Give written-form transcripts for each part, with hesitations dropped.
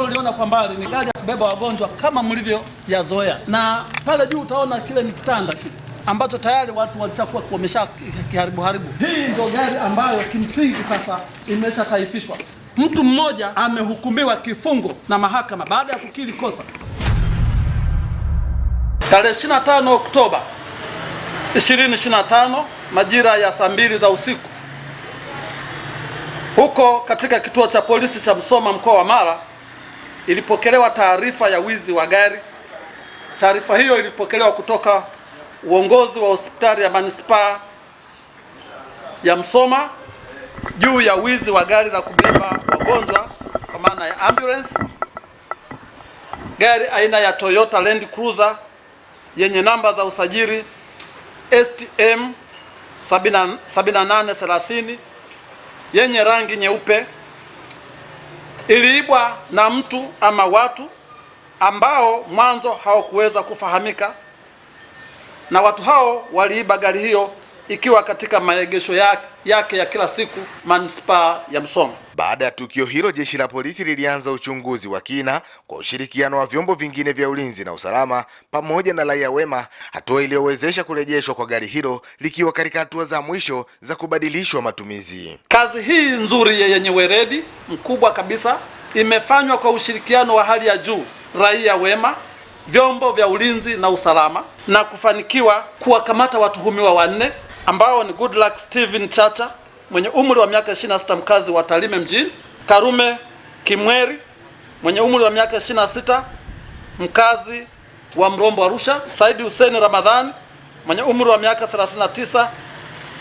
Uliona kwa mbali ni gari ya kubeba wagonjwa kama mlivyoyazoea, na pale juu utaona kile ni kitanda kile ambacho tayari watu walishakuwa wamesha haribu. Hii ndio gari ambayo kimsingi sasa imeshataifishwa. Mtu mmoja amehukumiwa kifungo na mahakama baada ya kukiri kosa. Tarehe 25 Oktoba 2025 majira ya saa 2 za usiku, huko katika kituo cha polisi cha Msoma mkoa wa Mara, ilipokelewa taarifa ya wizi wa gari. Taarifa hiyo ilipokelewa kutoka uongozi wa hospitali ya manispaa ya Msoma juu ya wizi wa gari la kubeba wagonjwa kwa maana ya ambulance, gari aina ya Toyota Land Cruiser yenye namba za usajili STM 7830 yenye rangi nyeupe. Iliibwa na mtu ama watu ambao mwanzo hawakuweza kufahamika, na watu hao waliiba gari hiyo ikiwa katika maegesho yake ya kila siku manispaa ya Msoma. Baada ya tukio hilo, jeshi la polisi lilianza uchunguzi wa kina kwa ushirikiano wa vyombo vingine vya ulinzi na usalama pamoja na raia wema, hatua iliyowezesha kurejeshwa kwa gari hilo likiwa katika hatua za mwisho za kubadilishwa matumizi. Kazi hii nzuri yenye weledi mkubwa kabisa imefanywa kwa ushirikiano wa hali ya juu, raia wema, vyombo vya ulinzi na usalama, na kufanikiwa kuwakamata watuhumiwa 4 ambao ni Goodluck Steven Chacha mwenye umri wa miaka 26, mkazi wa Tarime mjini; Karume Kimweri mwenye umri wa miaka 26, mkazi wa Mrombo Arusha; Saidi Hussein Ramadhani mwenye umri wa miaka 39,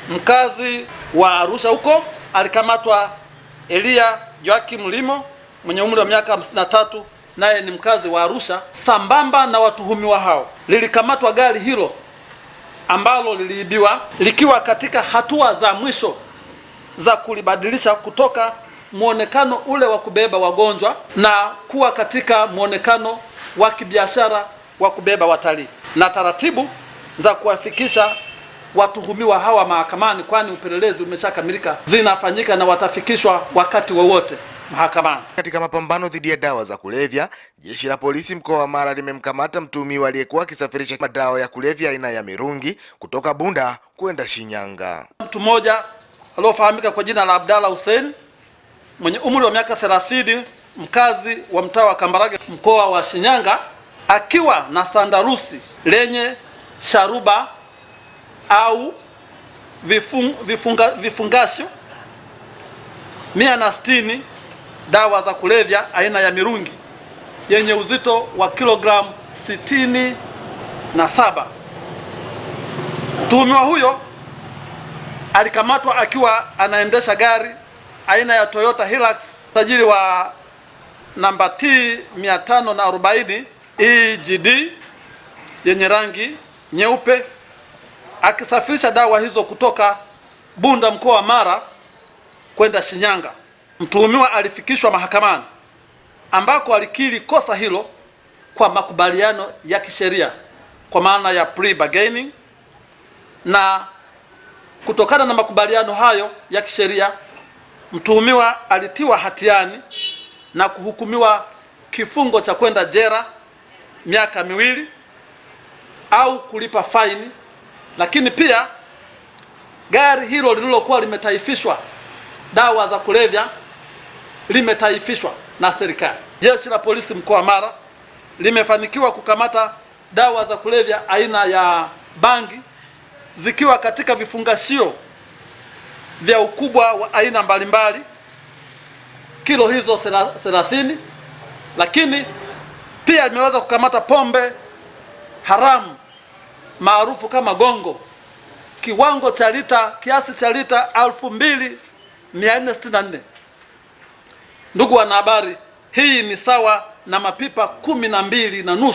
mkazi wa Arusha huko. Alikamatwa Elia Joakim Limo mwenye umri wa miaka 53, naye ni mkazi wa Arusha. Sambamba na watuhumiwa hao, lilikamatwa gari hilo ambalo liliibiwa likiwa katika hatua za mwisho za kulibadilisha kutoka muonekano ule wa kubeba wagonjwa na kuwa katika muonekano wa kibiashara wa kubeba watalii, na taratibu za kuwafikisha watuhumiwa hawa mahakamani, kwani upelelezi umeshakamilika, zinafanyika na watafikishwa wakati wowote mahakamani. Katika mapambano dhidi ya dawa za kulevya, jeshi la polisi mkoa wa Mara limemkamata mtuhumiwa aliyekuwa akisafirisha madawa ya kulevya aina ya mirungi kutoka Bunda kwenda Shinyanga. Mtu mmoja aliyofahamika kwa jina la Abdalla Hussein mwenye umri wa miaka 30, mkazi wa mtaa wa Kambarage mkoa wa Shinyanga, akiwa na sandarusi lenye sharuba au vifungasho 160 dawa za kulevya aina ya mirungi yenye uzito wa kilogramu 67. Mtuhumiwa huyo alikamatwa akiwa anaendesha gari aina ya Toyota Hilux sajili wa namba T 540 EGD yenye rangi nyeupe, akisafirisha dawa hizo kutoka Bunda mkoa wa Mara kwenda Shinyanga. Mtuhumiwa alifikishwa mahakamani ambako alikiri kosa hilo kwa makubaliano ya kisheria kwa maana ya plea bargaining, na kutokana na makubaliano hayo ya kisheria mtuhumiwa alitiwa hatiani na kuhukumiwa kifungo cha kwenda jela miaka 2 au kulipa faini. Lakini pia gari hilo lililokuwa limetaifishwa dawa za kulevya limetaifishwa na serikali. Jeshi la polisi mkoa wa Mara limefanikiwa kukamata dawa za kulevya aina ya bangi zikiwa katika vifungashio vya ukubwa wa aina mbalimbali, kilo hizo 30. Lakini pia limeweza kukamata pombe haramu maarufu kama gongo, kiwango cha kiasi cha lita 2464. Ndugu wanahabari, hii ni sawa na mapipa 12.5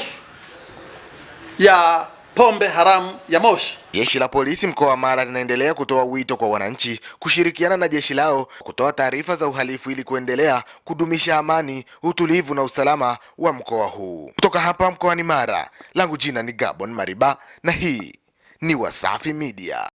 ya pombe haramu ya moshi. Jeshi la polisi mkoa wa Mara linaendelea kutoa wito kwa wananchi kushirikiana na jeshi lao kutoa taarifa za uhalifu ili kuendelea kudumisha amani, utulivu na usalama wa mkoa huu. Kutoka hapa mkoani Mara, langu jina ni Gabon Mariba na hii ni Wasafi Media.